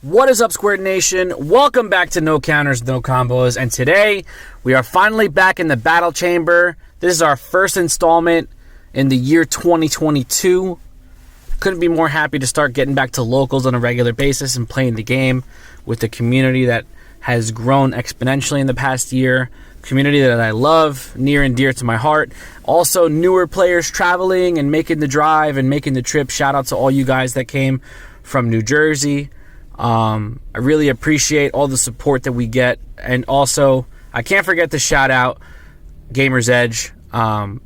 What is up, Squared Nation? Welcome back to No Counters, No Combos, and today we are finally back in the battle chamber. This is our first installment in the year 2022. Couldn't be more happy to start getting back to locals on a regular basis and playing the game with the community that has grown exponentially in the past year. Community that I love, near and dear to my heart. Also, newer players traveling and making the drive and making the trip. Shout out to all you guys that came from New Jersey. I really appreciate all the support that we get. And also, I can't forget to shout out Gamer's Edge.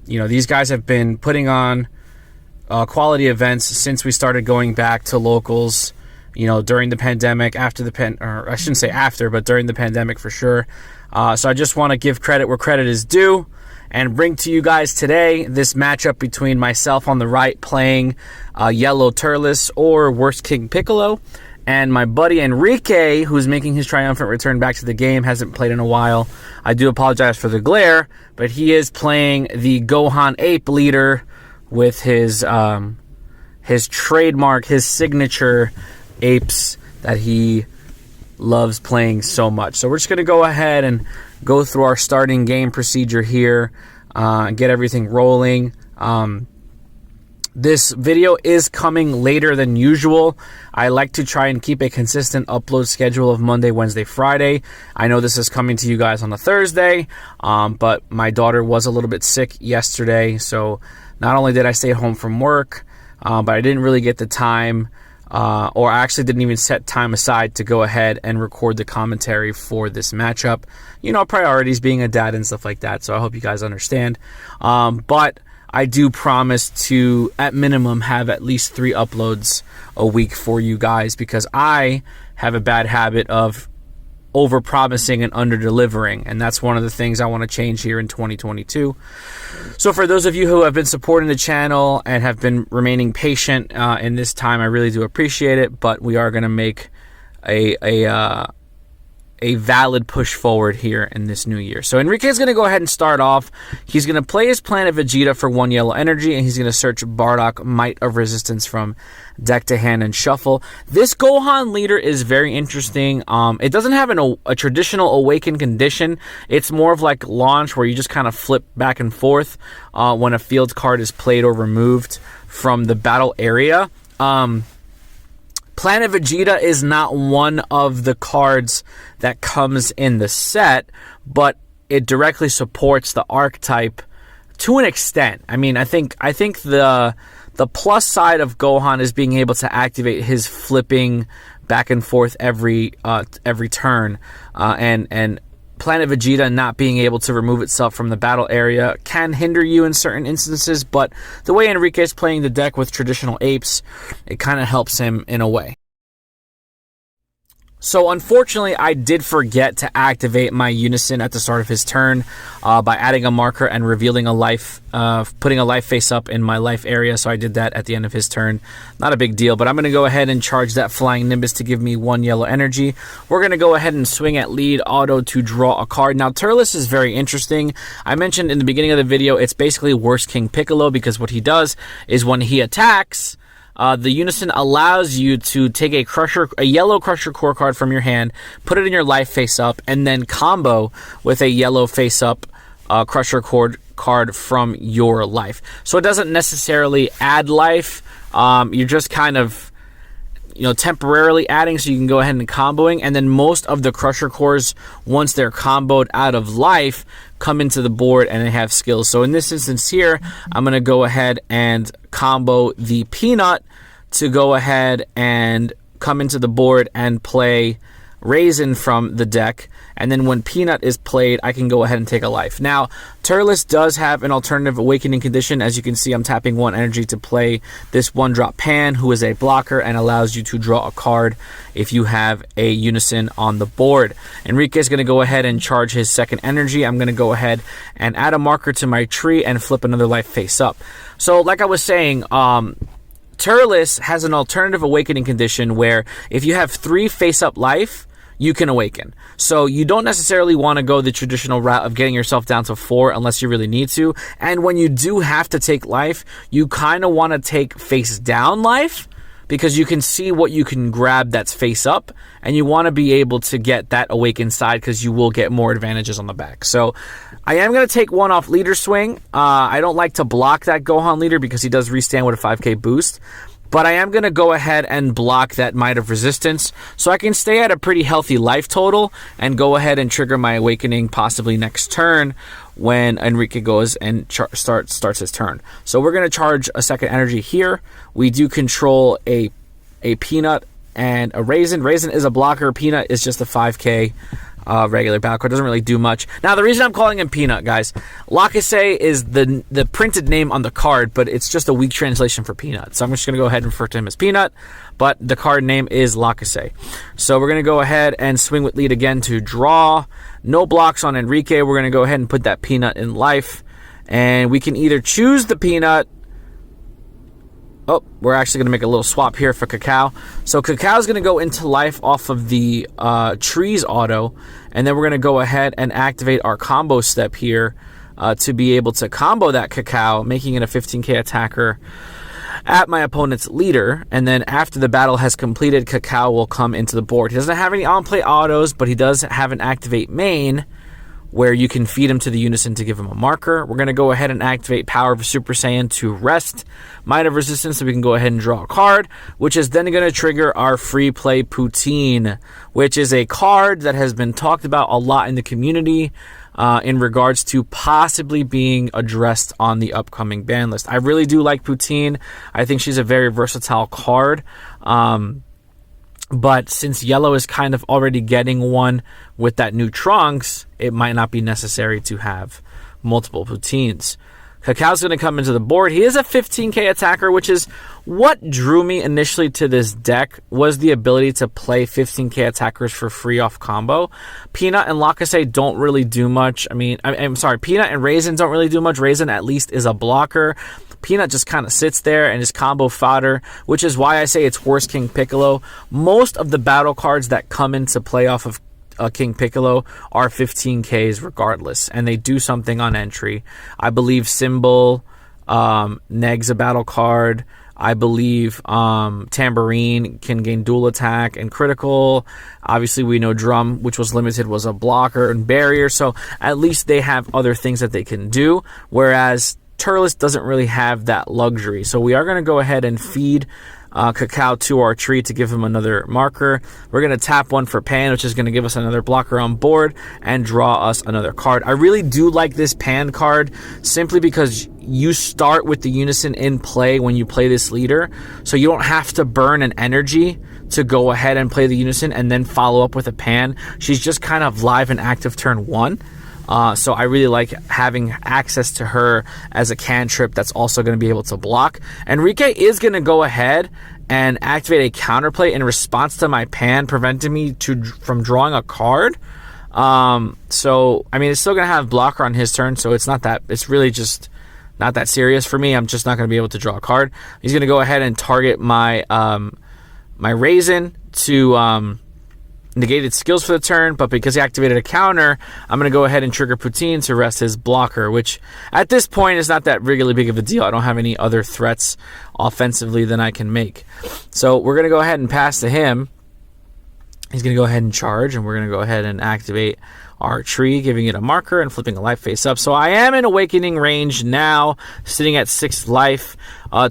These guys have been putting on quality events since we started going back to locals, during the pandemic, or I shouldn't say after, but during the pandemic for sure. So I just want to give credit where credit is due and bring to you guys today this matchup between myself on the right playing Yellow Turles or Worst King Piccolo, and my buddy Enrique, who's making his triumphant return back to the game, hasn't played in a while. I do apologize for the glare, but he is playing the Gohan Ape leader with his trademark, his signature Apes that he loves playing so much. So we're just going to go ahead and go through our starting game procedure here and get everything rolling. This video is coming later than usual. I like to try and keep a consistent upload schedule of Monday, Wednesday, Friday. I know this is coming to you guys on a Thursday, but my daughter was a little bit sick yesterday, so not only did I stay home from work, but I didn't really get the time, or I actually didn't even set time aside to go ahead and record the commentary for this matchup. Priorities being a dad and stuff like that, so I hope you guys understand. But I do promise to, at minimum, have at least 3 uploads a week for you guys, because I have a bad habit of over-promising and under-delivering, and that's one of the things I want to change here in 2022. So for those of you who have been supporting the channel and have been remaining patient in this time, I really do appreciate it, but we are going to make a valid push forward here in this new year. So Enrique is going to go ahead and start off. He's going to play his Planet Vegeta for 1 yellow energy, and he's going to search Bardock, Might of Resistance from deck to hand and shuffle. This Gohan leader is very interesting. It doesn't have a traditional awaken condition. It's more of like launch, where you just kind of flip back and forth when a field card is played or removed from the battle area. Planet Vegeta is not one of the cards that comes in the set, but it directly supports the archetype to an extent. I mean, I think the plus side of Gohan is being able to activate his flipping back and forth every turn, and Planet Vegeta not being able to remove itself from the battle area can hinder you in certain instances, but the way Enrique is playing the deck with traditional Apes, it kind of helps him in a way. So unfortunately, I did forget to activate my Unison at the start of his turn by adding a marker and revealing a life, putting a life face up in my life area. So I did that at the end of his turn. Not a big deal, but I'm going to go ahead and charge that Flying Nimbus to give me 1 yellow energy. We're going to go ahead and swing at lead auto to draw a card. Now, Turles is very interesting. I mentioned in the beginning of the video, it's basically Worst King Piccolo, because what he does is when he attacks, the Unison allows you to take a yellow Crusher Core card from your hand, put it in your life face up, and then combo with a yellow face up Crusher Core card from your life. So it doesn't necessarily add life. You're just kind of temporarily adding, so you can go ahead and comboing, and then most of the Crusher Cores, once they're comboed out of life, come into the board and they have skills. So in this instance here, I'm going to go ahead and combo the Peanut to go ahead and come into the board and play Raisin from the deck, and then when Peanut is played, I can go ahead and take a life. Now, Turles does have an alternative awakening condition. As you can see, I'm tapping 1 energy to play this 1-drop Pan, who is a blocker and allows you to draw a card if you have a Unison on the board. Enrique is going to go ahead and charge his 2nd energy. I'm going to go ahead and add a marker to my tree and flip another life face up. So, like I was saying, Turles has an alternative awakening condition where if you have 3 face-up life, you can awaken. So you don't necessarily want to go the traditional route of getting yourself down to 4 unless you really need to. And when you do have to take life, you kind of want to take face down life, because you can see what you can grab that's face up, and you want to be able to get that awakened side because you will get more advantages on the back. So I am going to take one off leader swing. I don't like to block that Gohan leader because he does restand with a 5k boost. But I am going to go ahead and block that Might of Resistance so I can stay at a pretty healthy life total and go ahead and trigger my Awakening possibly next turn when Enrique goes and starts his turn. So we're going to charge a second energy here. We do control a Peanut and a Raisin. Raisin is a blocker. Peanut is just a 5k regular battle card. Doesn't really do much. Now, the reason I'm calling him Peanut, guys, Lakase is the printed name on the card, but it's just a weak translation for Peanut. So I'm just going to go ahead and refer to him as Peanut, but the card name is Lakase. So we're going to go ahead and swing with lead again to draw. No blocks on Enrique. We're going to go ahead and put that Peanut in life, and we can either choose the Peanut. Oh, we're actually going to make a little swap here for Cacao. So Cacao is going to go into life off of the trees auto, and then we're going to go ahead and activate our combo step here to be able to combo that Cacao, making it a 15k attacker at my opponent's leader. And then after the battle has completed, Cacao will come into the board. He doesn't have any on-play autos, but he does have an activate main where you can feed him to the Unison to give him a marker. We're going to go ahead and activate Power of Super Saiyan to rest Might of Resistance so we can go ahead and draw a card, which is then going to trigger our free play Poutine, which is a card that has been talked about a lot in the community in regards to possibly being addressed on the upcoming ban list. I really do like Poutine. I think she's a very versatile card. But since Yellow is kind of already getting one with that new Trunks, it might not be necessary to have multiple Poutines. Cacao's going to come into the board. He is a 15k attacker, which is what drew me initially to this deck, was the ability to play 15k attackers for free off combo. Peanut and Lakase don't really do much. I'm sorry, Peanut and Raisin don't really do much. Raisin at least is a blocker. Peanut just kind of sits there and is combo fodder, which is why I say it's worse King Piccolo. Most of the battle cards that come into play off of King Piccolo are 15Ks regardless, and they do something on entry. I believe Symbol, Neg's a battle card. I believe Tambourine can gain dual attack and critical. Obviously, we know Drum, which was limited, was a blocker and barrier, so at least they have other things that they can do, whereas Turles doesn't really have that luxury. So we are going to go ahead and feed Cacao to our tree to give him another marker. We're going to tap one for Pan, which is going to give us another blocker on board and draw us another card. I really do like this Pan card simply because you start with the Unison in play when you play this leader, so you don't have to burn an energy to go ahead and play the Unison and then follow up with a Pan. She's just kind of live and active turn one. So I really like having access to her as a cantrip that's also going to be able to block. Enrique is going to go ahead and activate a counterplay in response to my Pan, preventing me from drawing a card. So, I mean, it's still going to have blocker on his turn, so it's really just not that serious for me. I'm just not going to be able to draw a card. He's going to go ahead and target my my Raisin to negated skills for the turn, but because he activated a counter, I'm going to go ahead and trigger Poutine to rest his blocker, which at this point is not that really big of a deal. I don't have any other threats offensively than I can make. So we're going to go ahead and pass to him. He's going to go ahead and charge, and we're going to go ahead and activate our tree, giving it a marker and flipping a life face up. So I am in Awakening range now, sitting at 6th life.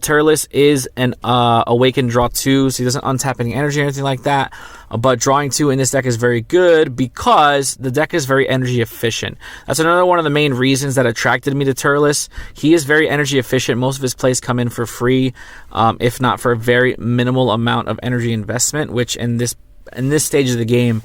Turles is an Awaken draw 2, so he doesn't untap any energy or anything like that. But drawing 2 in this deck is very good because the deck is very energy efficient. That's another one of the main reasons that attracted me to Turles. He is very energy efficient. Most of his plays come in for free, if not for a very minimal amount of energy investment, which in this stage of the game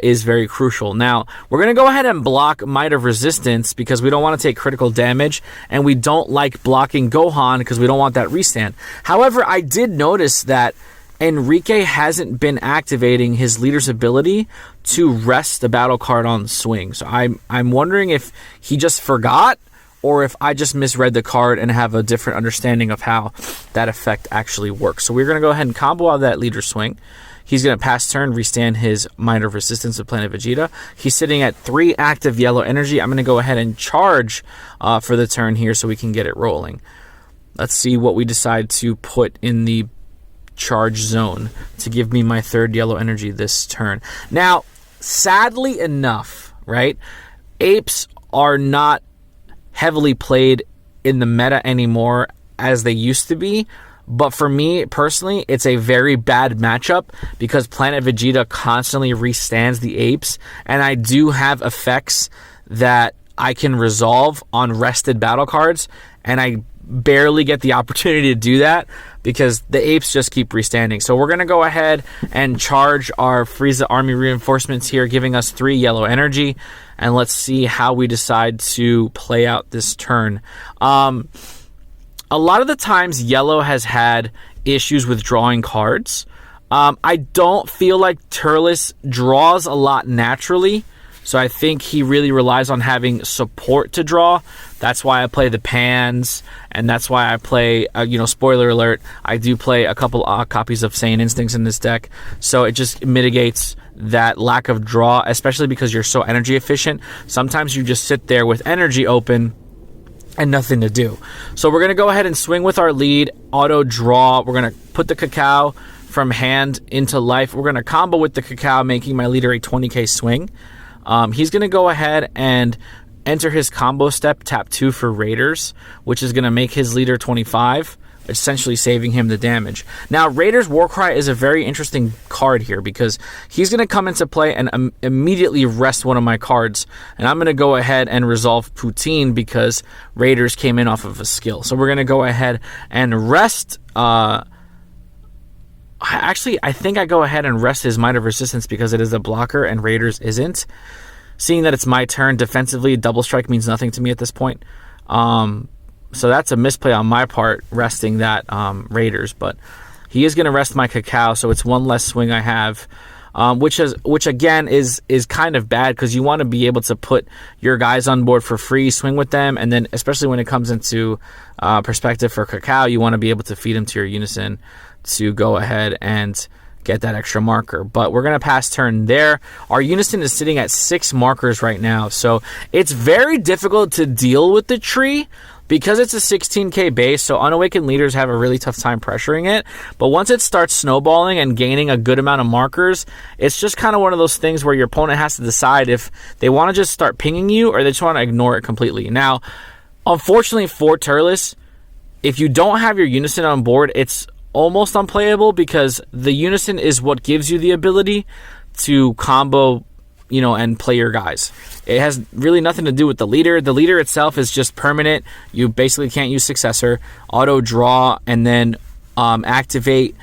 is very crucial. Now, we're going to go ahead and block Might of Resistance because we don't want to take critical damage, and we don't like blocking Gohan because we don't want that restand. However, I did notice that Enrique hasn't been activating his leader's ability to rest the battle card on swing. So I'm wondering if he just forgot or if I just misread the card and have a different understanding of how that effect actually works. So we're going to go ahead and combo out that leader swing. He's going to pass turn, restand his Might of Resistance with Planet Vegeta. He's sitting at 3 active yellow energy. I'm going to go ahead and charge for the turn here so we can get it rolling. Let's see what we decide to put in the charge zone to give me my 3rd yellow energy this turn. Now, sadly enough, right, Apes are not heavily played in the meta anymore as they used to be. But for me, personally, it's a very bad matchup because Planet Vegeta constantly restands the Apes, and I do have effects that I can resolve on rested battle cards, and I barely get the opportunity to do that because the Apes just keep restanding. So we're going to go ahead and charge our Frieza Army reinforcements here, giving us 3 yellow energy, and let's see how we decide to play out this turn. A lot of the times, yellow has had issues with drawing cards. I don't feel like Turles draws a lot naturally, so I think he really relies on having support to draw. That's why I play the Pans, and that's why I play, spoiler alert, I do play a couple copies of Saiyan Instincts in this deck, so it just mitigates that lack of draw, especially because you're so energy efficient. Sometimes you just sit there with energy open and nothing to do. So we're going to go ahead and swing with our lead, auto draw. We're going to put the Cacao from hand into life. We're going to combo with the Cacao, making my leader a 20k swing. He's going to go ahead and enter his combo step, tap 2 for Raiders, which is going to make his leader 25, essentially saving him the damage. Now, Raiders Warcry is a very interesting card here because he's going to come into play and immediately rest one of my cards, and I'm going to go ahead and resolve Poutine because Raiders came in off of a skill. So we're going to go ahead and rest. Actually, I think I go ahead and rest his Might of Resistance because it is a blocker and Raiders isn't. Seeing that it's my turn defensively, Double Strike means nothing to me at this point. So that's a misplay on my part, resting that Raiders. But he is going to rest my Cacao, so it's one less swing I have, which again is kind of bad because you want to be able to put your guys on board for free, swing with them, and then especially when it comes into perspective for Cacao, you want to be able to feed him to your Unison to go ahead and get that extra marker. But we're going to pass turn there. Our Unison is sitting at 6 markers right now, so it's very difficult to deal with the tree because it's a 16k base, so unawakened leaders have a really tough time pressuring it. But once it starts snowballing and gaining a good amount of markers, it's just kind of one of those things where your opponent has to decide if they want to just start pinging you or they just want to ignore it completely. Now, unfortunately for Turles, if you don't have your Unison on board, it's almost unplayable because the Unison is what gives you the ability to combo, and play your guys. It has really nothing to do with the leader. The leader itself is just permanent. You basically can't use successor, auto draw, and then activate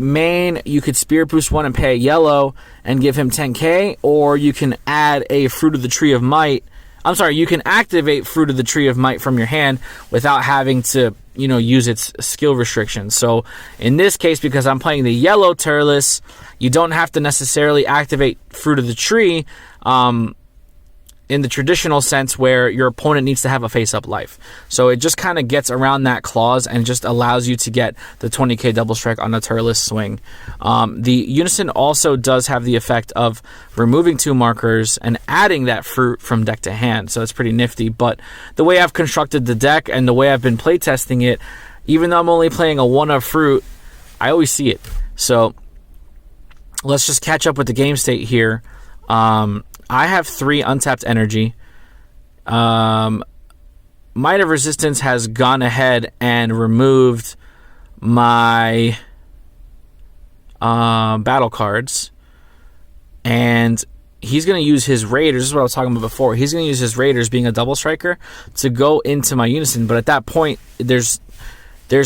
main. You could Spirit Boost 1 and pay a yellow and give him 10k, or you can add a Fruit of the Tree of Might. You can activate Fruit of the Tree of Might from your hand without having to, use its skill restrictions. So in this case, because I'm playing the yellow Turles, you don't have to necessarily activate Fruit of the Tree in the traditional sense where your opponent needs to have a face-up life. So it just kind of gets around that clause and just allows you to get the 20k double strike on the Turles swing. The Unison also does have the effect of removing 2 markers and adding that fruit from deck to hand, so it's pretty nifty. But the way I've constructed the deck and the way I've been playtesting it, even though I'm only playing a 1 of fruit, I always see it. So let's just catch up with the game state here. I have 3 untapped energy. Might of Resistance has gone ahead and removed my battle cards. And he's going to use his Raiders. This is what I was talking about before. He's going to use his Raiders, being a double striker, to go into my Unison. But at that point, there's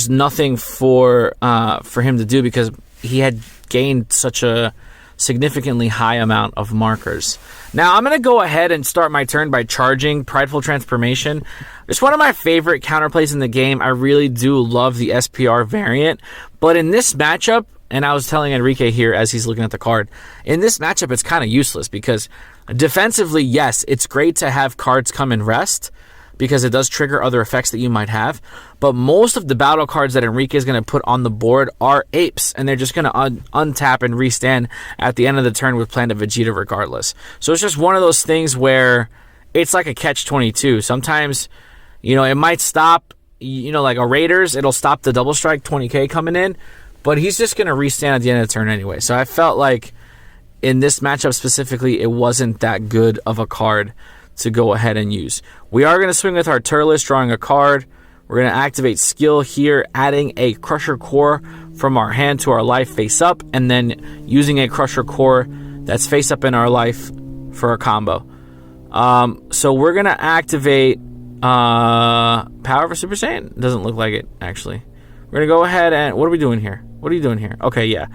nothing for him to do because he had gained such a significantly high amount of markers. Now I'm going to go ahead and start my turn by charging Prideful Transformation. It's one of my favorite counterplays in the game. I really do love the SPR variant, but in this matchup, and I was telling Enrique here as he's looking at the card, in this matchup it's kind of useless because defensively, yes, it's great to have cards come and rest because it does trigger other effects that you might have. But most of the battle cards that Enrique is going to put on the board are Apes, and they're just going to untap and restand at the end of the turn with Planet Vegeta regardless. So it's just one of those things where it's like a catch-22. Sometimes, it might stop, like a Raiders, it'll stop the double strike 20k coming in, but he's just going to restand at the end of the turn anyway. So I felt like in this matchup specifically, it wasn't that good of a card to go ahead and use. We are going to swing with our Turles, drawing a card. We're going to activate skill here, adding a Crusher Core from our hand to our life face up, and then using a Crusher Core that's face up in our life for a combo. So we're going to activate Power of a Super Saiyan. Doesn't look like it, actually. We're going to go ahead and... What are we doing here? What are you doing here? Okay, yeah.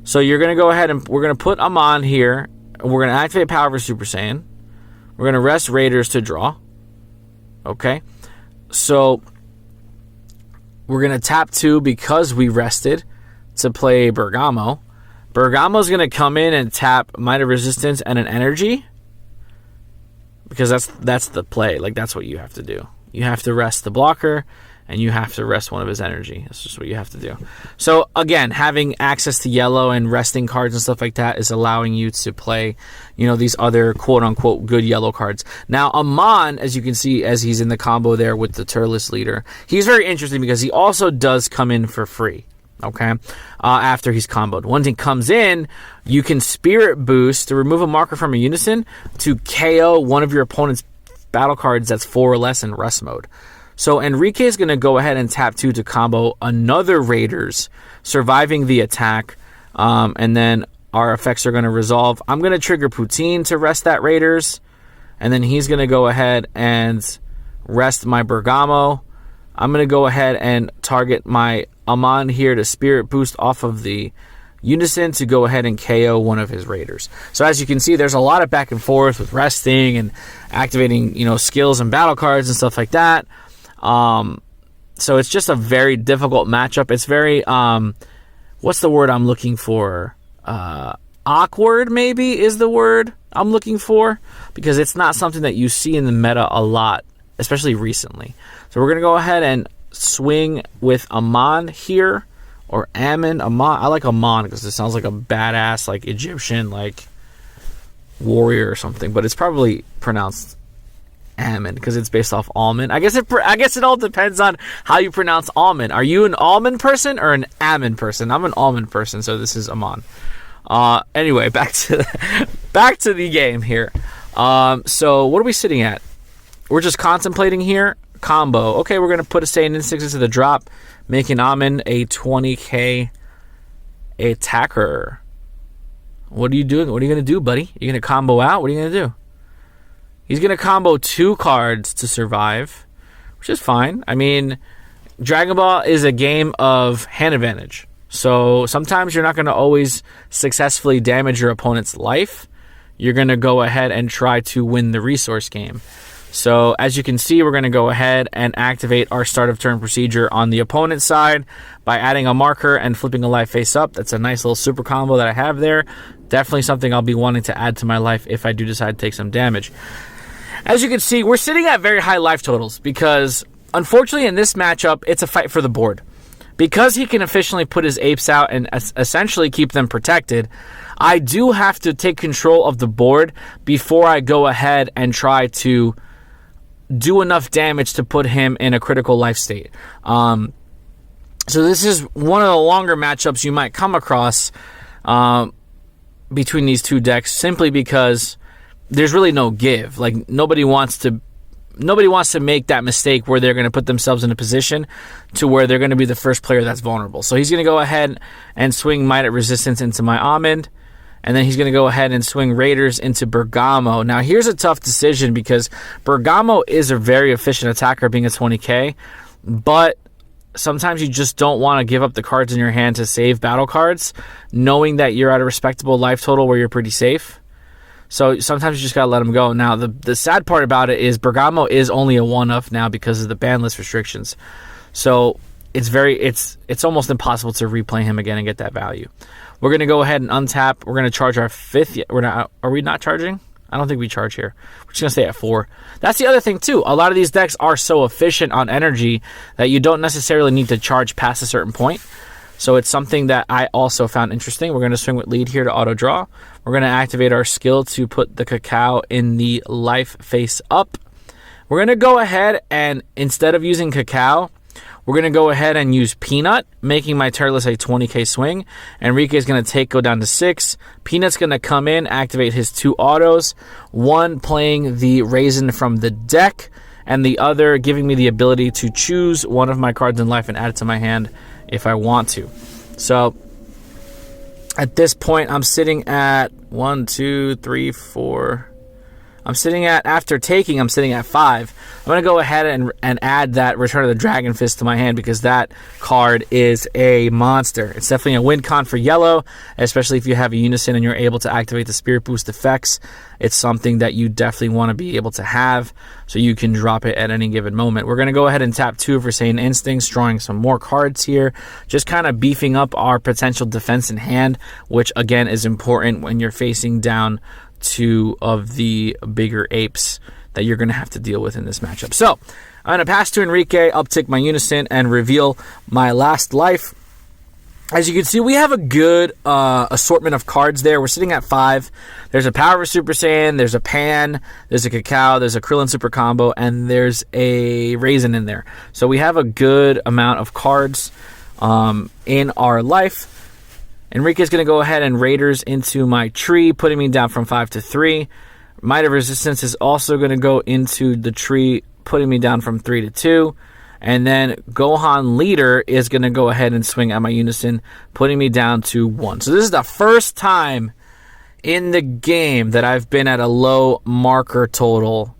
So you're going to go ahead and we're going to put Amon here. We're going to activate Power of a Super Saiyan. We're going to rest Raiders to draw. Okay. So we're going to tap 2 because we rested to play Bergamo. Bergamo's going to come in and tap Might of Resistance and an Energy. Because that's the play. Like, that's what you have to do. You have to rest the blocker, and you have to rest one of his energy. That's just what you have to do. So, again, having access to yellow and resting cards and stuff like that is allowing you to play, these other quote-unquote good yellow cards. Now, Amon, as you can see, as he's in the combo there with the Turles leader, he's very interesting because he also does come in for free. Okay, after he's comboed. Once he comes in, you can Spirit Boost to remove a marker from a unison to KO one of your opponent's battle cards that's 4 or less in rest mode. So Enrique is going to go ahead and tap 2 to combo another Raiders, surviving the attack, and then our effects are going to resolve. I'm going to trigger Poutine to rest that Raiders, and then he's going to go ahead and rest my Bergamo. I'm going to go ahead and target my Amon here to Spirit Boost off of the unison to go ahead and KO one of his Raiders. So as you can see, there's a lot of back and forth with resting and activating, skills and battle cards and stuff like that. So it's just a very difficult matchup. It's very, what's the word I'm looking for? Awkward, maybe, is the word I'm looking for, because it's not something that you see in the meta a lot, especially recently. So we're going to go ahead and swing with Amon here, or Amon. I like Amon because it sounds like a badass, like Egyptian, like warrior or something, but it's probably pronounced Ammon because it's based off almond. I guess it all depends on how you pronounce almond. Are you an almond person or an Ammon person? I'm an almond person, so this is Amon. Anyway, back to the game here. So what are we sitting at? We're just contemplating here. Combo. Okay, we're going to put a Saiyan Instinct into the drop, making Amon a 20k attacker. What are you doing? What are you going to do, buddy? You're going to combo out? What are you going to do? He's going to combo 2 cards to survive, which is fine. I mean, Dragon Ball is a game of hand advantage. So sometimes you're not going to always successfully damage your opponent's life. You're going to go ahead and try to win the resource game. So as you can see, we're going to go ahead and activate our start of turn procedure on the opponent's side by adding a marker and flipping a life face up. That's a nice little super combo that I have there. Definitely something I'll be wanting to add to my life if I do decide to take some damage. As you can see, we're sitting at very high life totals because, unfortunately, in this matchup, it's a fight for the board. Because he can efficiently put his apes out and essentially keep them protected, I do have to take control of the board before I go ahead and try to do enough damage to put him in a critical life state. So this is one of the longer matchups you might come across between these two decks, simply because there's really no give. Like, nobody wants to make that mistake where they're going to put themselves in a position to where they're going to be the first player that's vulnerable. So he's going to go ahead and swing Might at Resistance into my Almond, and then he's going to go ahead and swing Raiders into Bergamo. Now, here's a tough decision because Bergamo is a very efficient attacker, being a 20k, but sometimes you just don't want to give up the cards in your hand to save battle cards, knowing that you're at a respectable life total where you're pretty safe. So sometimes you just got to let them go. Now, the sad part about it is Bergamo is only a one-of now because of the ban list restrictions. So it's almost impossible to replay him again and get that value. We're going to go ahead and untap. We're going to charge our 5th. Are we not charging? I don't think we charge here. We're just going to stay at 4. That's the other thing, too. A lot of these decks are so efficient on energy that you don't necessarily need to charge past a certain point. So it's something that I also found interesting. We're going to swing with lead here to auto draw. We're going to activate our skill to put the cacao in the life face up. We're going to go ahead and, instead of using cacao, we're going to go ahead and use Peanut, making my Turles a 20k swing. Enrique is going to go down to 6. Peanut's going to come in, activate his 2 autos, one playing the Raisin from the deck, and the other giving me the ability to choose one of my cards in life and add it to my hand if I want to. So at this point, I'm sitting at 1, 2, 3, 4. I'm sitting at 5. I'm going to go ahead and add that Return of the Dragon Fist to my hand because that card is a monster. It's definitely a win con for yellow, especially if you have a Unison and you're able to activate the Spirit Boost effects. It's something that you definitely want to be able to have so you can drop it at any given moment. We're going to go ahead and tap 2 for Saiyan Instincts, drawing some more cards here, just kind of beefing up our potential defense in hand, which again is important when you're facing down 2 of the bigger apes that you're going to have to deal with in this matchup. So I'm going to pass to Enrique, uptick my Unison, and reveal my last life. As you can see, we have a good assortment of cards there. We're sitting at 5. There's a Power Super Saiyan, there's a Pan, there's a Cacao, there's a Krillin Super Combo, and there's a Raisin in there. So we have a good amount of cards in our life. Enrique is going to go ahead and Raiders into my tree, putting me down from 5 to 3. Might of Resistance is also going to go into the tree, putting me down from 3 to 2. And then Gohan Leader is going to go ahead and swing at my Unison, putting me down to 1. So this is the first time in the game that I've been at a low marker total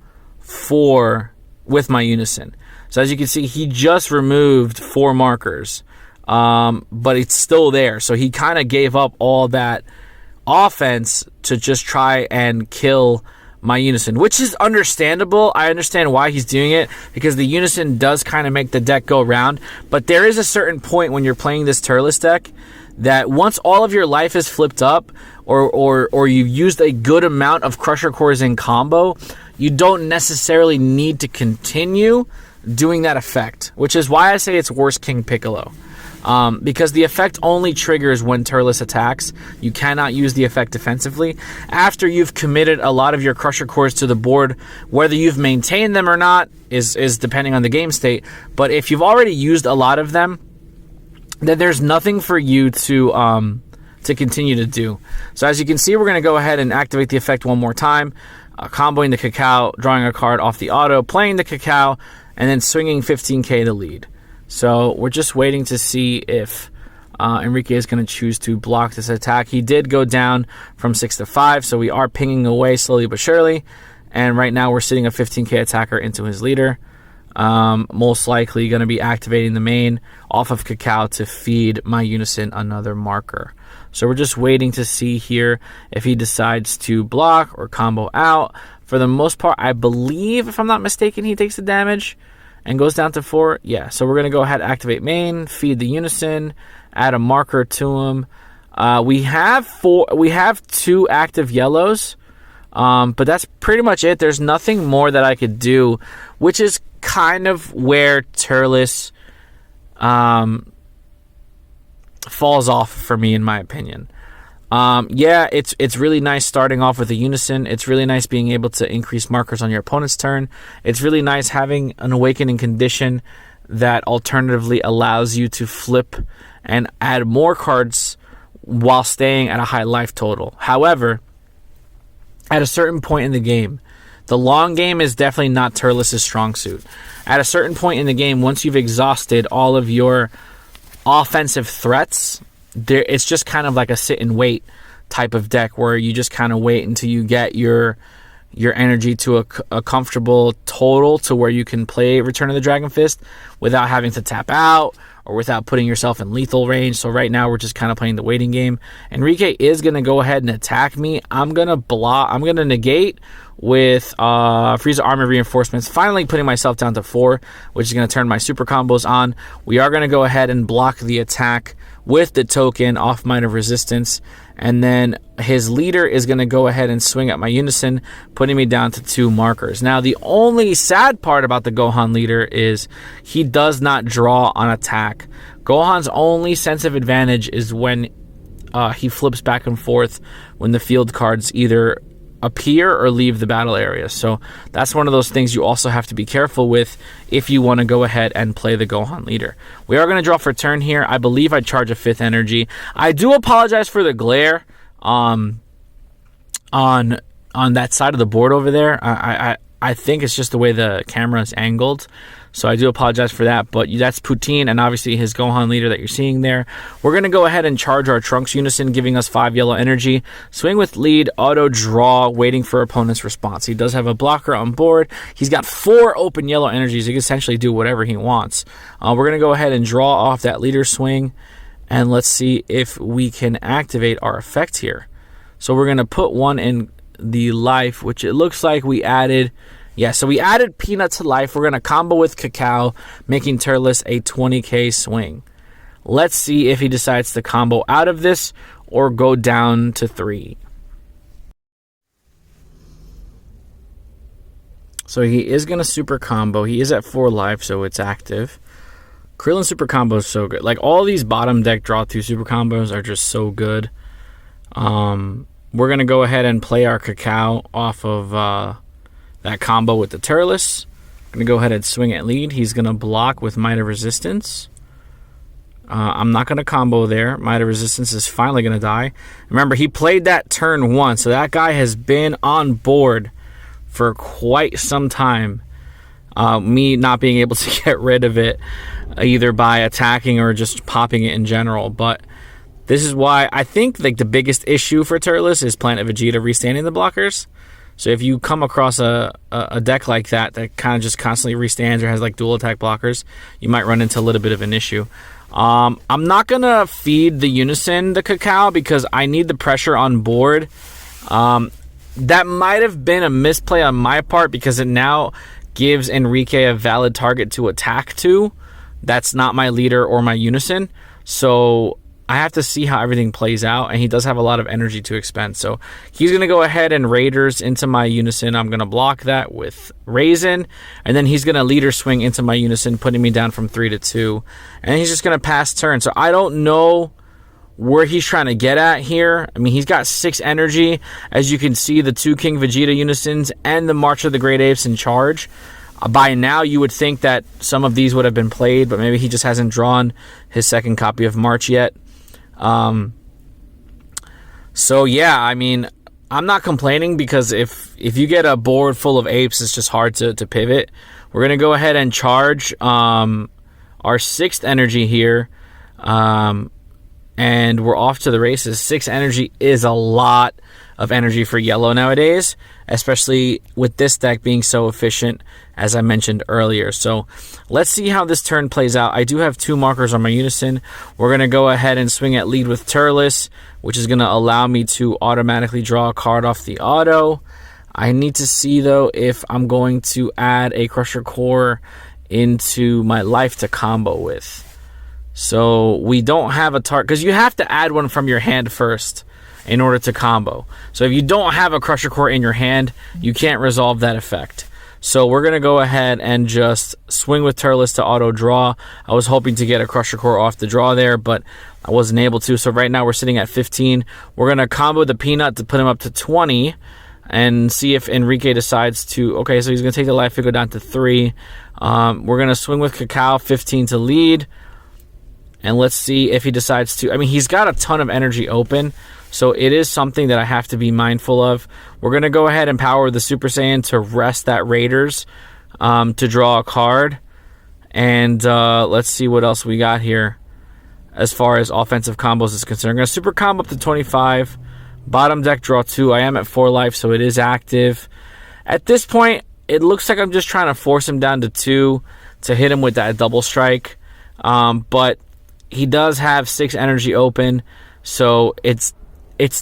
with my Unison. So as you can see, he just removed 4 markers. But it's still there. So he kind of gave up all that offense to just try and kill my Unison, which is understandable. I understand why he's doing it because the Unison does kind of make the deck go round. But there is a certain point when you're playing this Turles deck that once all of your life is flipped up or you've used a good amount of Crusher Cores in combo, you don't necessarily need to continue doing that effect, which is why I say it's worse King Piccolo. Because the effect only triggers when Turles attacks. You cannot use the effect defensively. After you've committed a lot of your Crusher Cores to the board, whether you've maintained them or not is depending on the game state. But if you've already used a lot of them, then there's nothing for you to continue to do. So as you can see, we're going to go ahead and activate the effect one more time. Comboing the Cacao, drawing a card off the auto, playing the Cacao, and then swinging 15k to lead. So we're just waiting to see if Enrique is going to choose to block this attack. He did go down from 6 to 5, so we are pinging away slowly but surely. And right now we're sitting a 15k attacker into his leader. Most likely going to be activating the main off of Cacao to feed my Unison another marker. So we're just waiting to see here if he decides to block or combo out. For the most part, I believe, if I'm not mistaken, he takes the damage and goes down to 4. Yeah, so we're going to go ahead, activate main, feed the Unison, add a marker to him. We have 2 active yellows, but that's pretty much it. There's nothing more that I could do, which is kind of where Turles falls off for me, in my opinion. Yeah, it's really nice starting off with a Unison. It's really nice being able to increase markers on your opponent's turn. It's really nice having an Awakening condition that alternatively allows you to flip and add more cards while staying at a high life total. However, at a certain point in the game, the long game is definitely not Turles' strong suit. At a certain point in the game, once you've exhausted all of your offensive threats, it's just kind of like a sit and wait type of deck where you just kind of wait until you get your energy to a comfortable total to where you can play Return of the Dragon Fist without having to tap out or without putting yourself in lethal range. So right now we're just kind of playing the waiting game. Enrique is going to go ahead and attack me. I'm going to negate with Frieza Armor Reinforcements, finally putting myself down to 4, which is going to turn my super combos on. We are going to go ahead and block the attack with the token off Might of Resistance, and then his leader is going to go ahead and swing at my Unison, putting me down to 2 markers. Now, the only sad part about the Gohan leader is he does not draw on attack. Gohan's only sense of advantage is when he flips back and forth when the field cards either appear or leave the battle area. So that's one of those things you also have to be careful with if you want to go ahead and play the Gohan leader. We are going to draw for turn here. I believe I charge a 5th energy. I do apologize for the glare on that side of the board over there. I think it's just the way the camera is angled. So I do apologize for that, but that's Poutine and obviously his Gohan leader that you're seeing there. We're going to go ahead and charge our Trunks Unison, giving us 5 yellow energy. Swing with lead, auto draw, waiting for opponent's response. He does have a blocker on board. He's got 4 open yellow energies. He can essentially do whatever he wants. We're going to go ahead and draw off that leader swing, and let's see if we can activate our effect here. So we're going to put 1 in the life, which it looks like we added. Yeah, so we added Peanut to life. We're going to combo with Cacao, making Turles a 20k swing. Let's see if he decides to combo out of this or go down to 3. So he is going to super combo. He is at 4 life, so it's active. Krillin super combo is so good. Like, all these bottom deck draw 2 super combos are just so good. We're going to go ahead and play our Cacao off of that combo with the Turles. I'm going to go ahead and swing at lead. He's going to block with Might of Resistance. I'm not going to combo there. Might of Resistance is finally going to die. Remember, he played that turn 1, so that guy has been on board for quite some time. Me not being able to get rid of it, either by attacking or just popping it in general. But this is why I think like the biggest issue for Turles is Planet Vegeta restanding the blockers. So if you come across a deck like that kind of just constantly restands or has like dual attack blockers, you might run into a little bit of an issue. I'm not going to feed the Unison the Cacao because I need the pressure on board. That might have been a misplay on my part because it now gives Enrique a valid target to attack to. That's not my leader or my Unison. So I have to see how everything plays out, and he does have a lot of energy to expend. So he's going to go ahead and Raiders into my Unison. I'm going to block that with Raisin, and then he's going to leader swing into my Unison, putting me down from 3 to 2. And he's just going to pass turn. So I don't know where he's trying to get at here. I mean, he's got 6 energy. As you can see, the 2 King Vegeta Unisons and the March of the Great Apes in charge. By now, you would think that some of these would have been played, but maybe he just hasn't drawn his second copy of March yet. So yeah, I mean, I'm not complaining because if you get a board full of apes, it's just hard to pivot. We're going to go ahead and charge our 6th energy here, and we're off to the races. 6 energy is a lot of energy for yellow nowadays, especially with this deck being so efficient, as I mentioned earlier. So let's see how this turn plays out. I do have 2 markers on my Unison. We're going to go ahead and swing at lead with Turles, which is going to allow me to automatically draw a card off the auto. I need to see, though, if I'm going to add a Crusher Core into my life to combo with. So we don't have a target, because you have to add one from your hand first in order to combo. So if you don't have a Crusher Core in your hand, you can't resolve that effect. So we're going to go ahead and just swing with Turles to auto draw. I was hoping to get a Crusher Core off the draw there, but I wasn't able to. So right now we're sitting at 15. We're going to combo the Peanut to put him up to 20 and see if Enrique decides to... Okay, so he's going to take the life figure down to 3. We're going to swing with Cacao, 15 to lead. And let's see if he decides to... I mean, he's got a ton of energy open, so it is something that I have to be mindful of. We're going to go ahead and power the Super Saiyan to rest that Raiders to draw a card. And let's see what else we got here as far as offensive combos is concerned. I'm going to super combo up to 25. Bottom deck, draw 2. I am at 4 life, so it is active. At this point, it looks like I'm just trying to force him down to 2 to hit him with that double strike. But he does have 6 energy open, so it's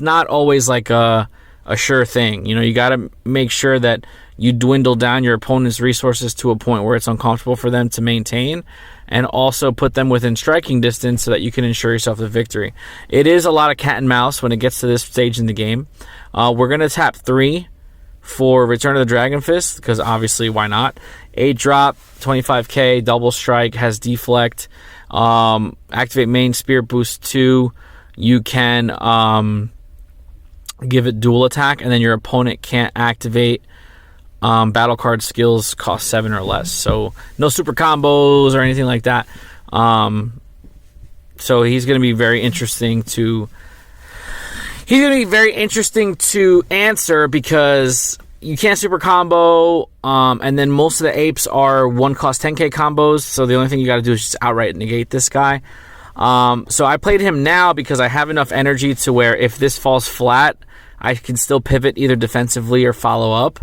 not always like a sure thing. You know, you got to make sure that you dwindle down your opponent's resources to a point where it's uncomfortable for them to maintain, and also put them within striking distance so that you can ensure yourself a victory. It is a lot of cat and mouse when it gets to this stage in the game. We're going to tap 3 for Return of the Dragon Fist, because obviously, why not? 8 drop, 25k, double strike, has deflect. Activate main Spirit Boost 2. You can give it dual attack, and then your opponent can't activate battle card skills cost 7 or less. So no super combos or anything like that. So he's going to be very interesting to answer, because you can't super combo, and then most of the apes are 1 cost 10k combos, so the only thing you got to do is just outright negate this guy. So I played him now because I have enough energy to where if this falls flat, I can still pivot either defensively or follow up.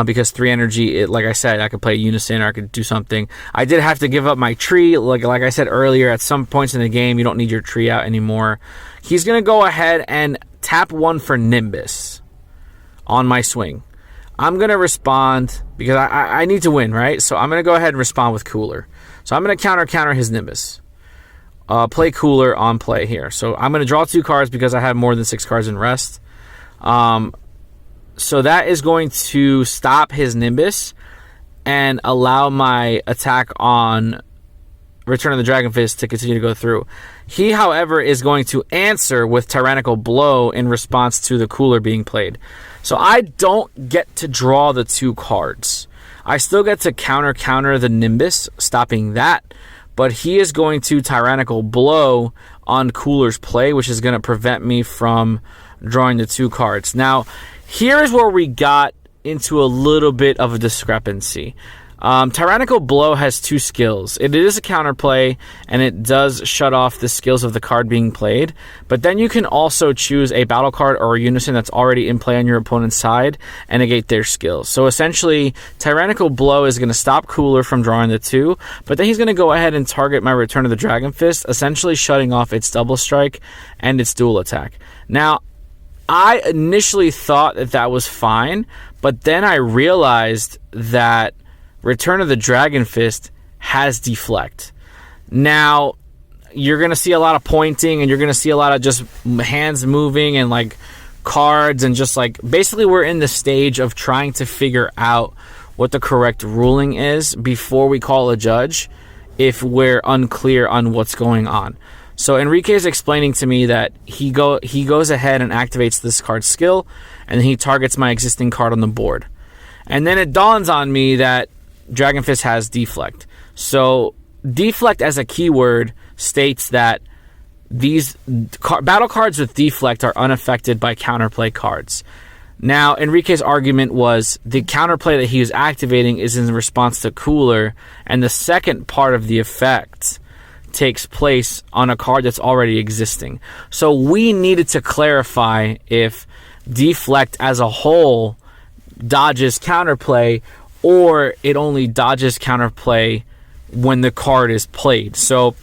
Because 3 energy, like I said, I could play Unison or I could do something. I did have to give up my tree. Like I said earlier, at some points in the game, you don't need your tree out anymore. He's going to go ahead and tap 1 for Nimbus on my swing. I'm going to respond because I need to win, right? So I'm going to go ahead and respond with Cooler. So I'm going to counter his Nimbus. Play Cooler on play here. So I'm going to draw 2 cards because I have more than 6 cards in rest. So that is going to stop his Nimbus and allow my attack on Return of the Dragon Fist to continue to go through. He, however, is going to answer with Tyrannical Blow in response to the Cooler being played. So I don't get to draw the 2 cards. I still get to counter the Nimbus, stopping that. But he is going to Tyrannical Blow on Cooler's play, which is going to prevent me from drawing the 2 cards. Now, here is where we got into a little bit of a discrepancy. Tyrannical Blow has 2 skills. It is a counterplay, and it does shut off the skills of the card being played. But then you can also choose a battle card or a Unison that's already in play on your opponent's side and negate their skills. So essentially, Tyrannical Blow is going to stop Cooler from drawing the 2, but then he's going to go ahead and target my Return of the Dragon Fist, essentially shutting off its double strike and its dual attack. Now, I initially thought that was fine, but then I realized that Return of the Dragon Fist has deflect. Now, you're going to see a lot of pointing, and you're going to see a lot of just hands moving and like cards, and just like basically we're in the stage of trying to figure out what the correct ruling is before we call a judge if we're unclear on what's going on. So Enrique is explaining to me that he goes ahead and activates this card's skill, and then he targets my existing card on the board. And then it dawns on me that Dragon Fist has deflect. So deflect as a keyword states that these battle cards with deflect are unaffected by counterplay cards. Now, Enrique's argument was the counterplay that he was activating is in response to Cooler, and the second part of the effect takes place on a card that's already existing. So we needed to clarify if deflect as a whole dodges counterplay, or it only dodges counterplay when the card is played. So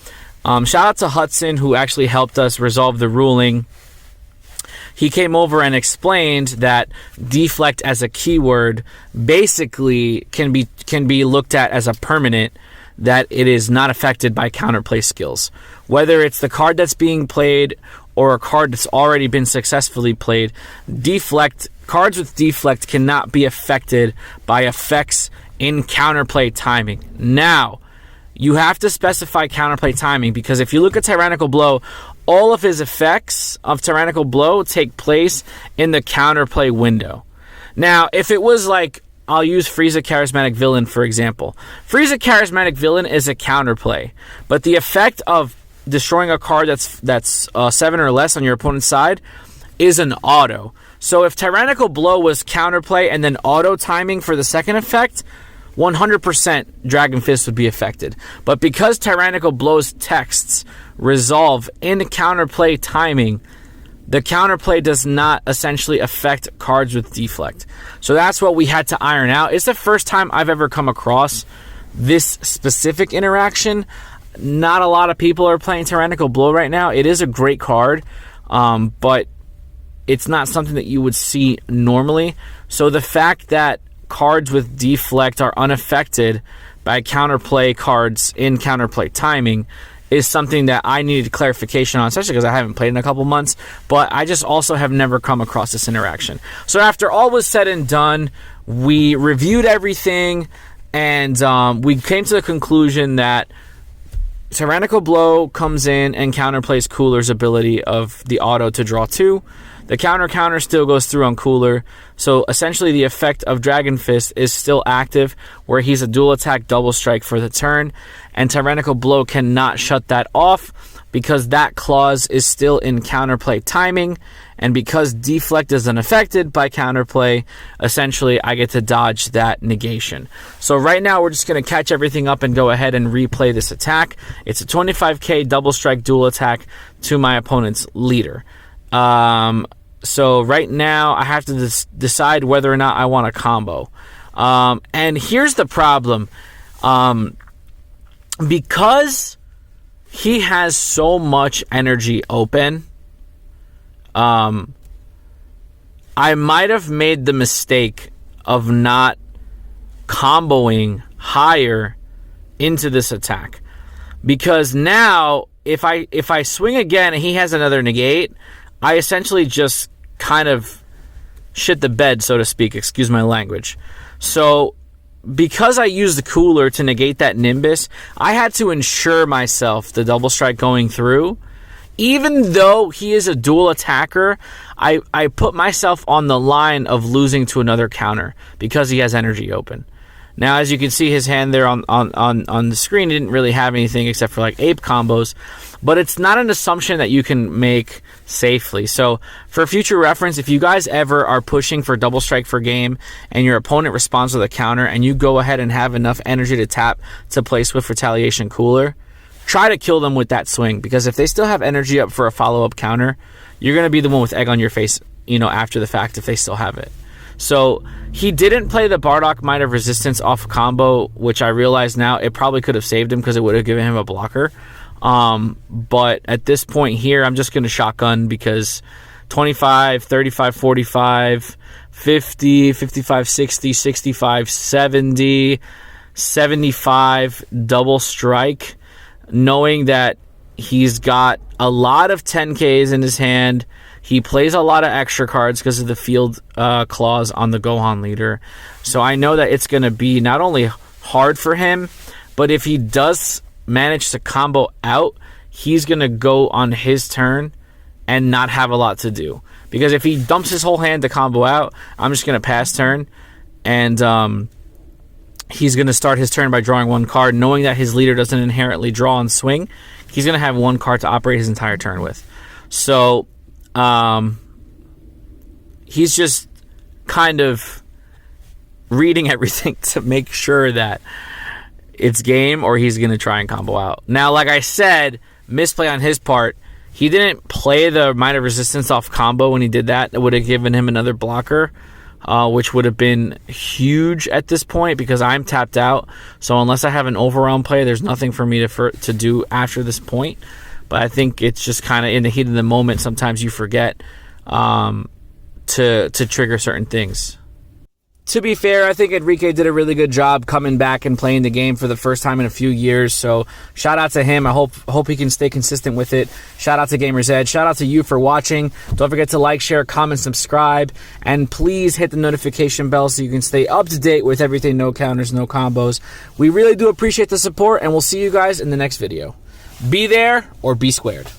shout out to Hudson, who actually helped us resolve the ruling. He came over and explained that deflect as a keyword basically can be looked at as a permanent, that it is not affected by counterplay skills. Whether it's the card that's being played or a card that's already been successfully played, cards with deflect cannot be affected by effects in counterplay timing. Now, you have to specify counterplay timing, because if you look at Tyrannical Blow, all of his effects of Tyrannical Blow take place in the counterplay window. Now, if it was like, I'll use Frieza Charismatic Villain, for example. Frieza Charismatic Villain is a counterplay, but the effect of destroying a card that's 7 or less on your opponent's side is an auto. So if Tyrannical Blow was counterplay and then auto timing for the second effect, 100% Dragon Fist would be affected. But because Tyrannical Blow's texts resolve in counterplay timing, the counterplay does not essentially affect cards with deflect. So that's what we had to iron out. It's the first time I've ever come across this specific interaction. Not a lot of people are playing Tyrannical Blow right now. It is a great card, but it's not something that you would see normally. So the fact that cards with deflect are unaffected by counterplay cards in counterplay timing is something that I needed clarification on, especially because I haven't played in a couple months, but I just also have never come across this interaction. So after all was said and done, we reviewed everything, and we came to the conclusion that Tyrannical Blow comes in and counterplays Cooler's ability of the auto to draw 2. The counter still goes through on Cooler. So essentially the effect of Dragon Fist is still active, where he's a dual attack double strike for the turn, and Tyrannical Blow cannot shut that off because that clause is still in counterplay timing, and because Deflect is unaffected by counterplay, essentially I get to dodge that negation. So right now we're just going to catch everything up and go ahead and replay this attack. It's a 25k double strike dual attack to my opponent's leader. So right now I have to decide whether or not I want a combo. And here's the problem. Because he has so much energy open, I might have made the mistake of not comboing higher into this attack. Because now, if I swing again and he has another negate, I essentially just kind of shit the bed, so to speak. Excuse my language. So, because I used the Cooler to negate that Nimbus, I had to ensure myself the double strike going through. Even though he is a dual attacker, I put myself on the line of losing to another counter because he has energy open. Now, as you can see, his hand there on the screen didn't really have anything except for like ape combos, but it's not an assumption that you can make safely. So for future reference, if you guys ever are pushing for double strike for game and your opponent responds with a counter and you go ahead and have enough energy to tap to play Swift Retaliation Cooler, try to kill them with that swing, because if they still have energy up for a follow-up counter, you're going to be the one with egg on your face, after the fact if they still have it. So he didn't play the Bardock Might of Resistance off combo, which I realize now it probably could have saved him because it would have given him a blocker. But at this point here, I'm just going to shotgun because 25, 35, 45, 50, 55, 60, 65, 70, 75, double strike, knowing that he's got a lot of 10Ks in his hand. He plays a lot of extra cards because of the field clause on the Gohan leader. So I know that it's going to be not only hard for him, but if he does manage to combo out, he's going to go on his turn and not have a lot to do. Because if he dumps his whole hand to combo out, I'm just going to pass turn. And he's going to start his turn by drawing one card, knowing that his leader doesn't inherently draw and swing. He's going to have one card to operate his entire turn with. So he's just kind of reading everything to make sure that it's game, or he's going to try and combo out. Now, like I said, misplay on his part. He didn't play the Might of Resistance off combo when he did that. It would have given him another blocker, which would have been huge at this point because I'm tapped out. So unless I have an overwhelm play, there's nothing for me to do after this point. But I think it's just kind of in the heat of the moment. Sometimes you forget to trigger certain things. To be fair, I think Enrique did a really good job coming back and playing the game for the first time in a few years. So shout out to him. I hope he can stay consistent with it. Shout out to Gamer's Edge. Shout out to you for watching. Don't forget to like, share, comment, subscribe. And please hit the notification bell so you can stay up to date with everything No Counters, No Combos. We really do appreciate the support, and we'll see you guys in the next video. Be there or be squared.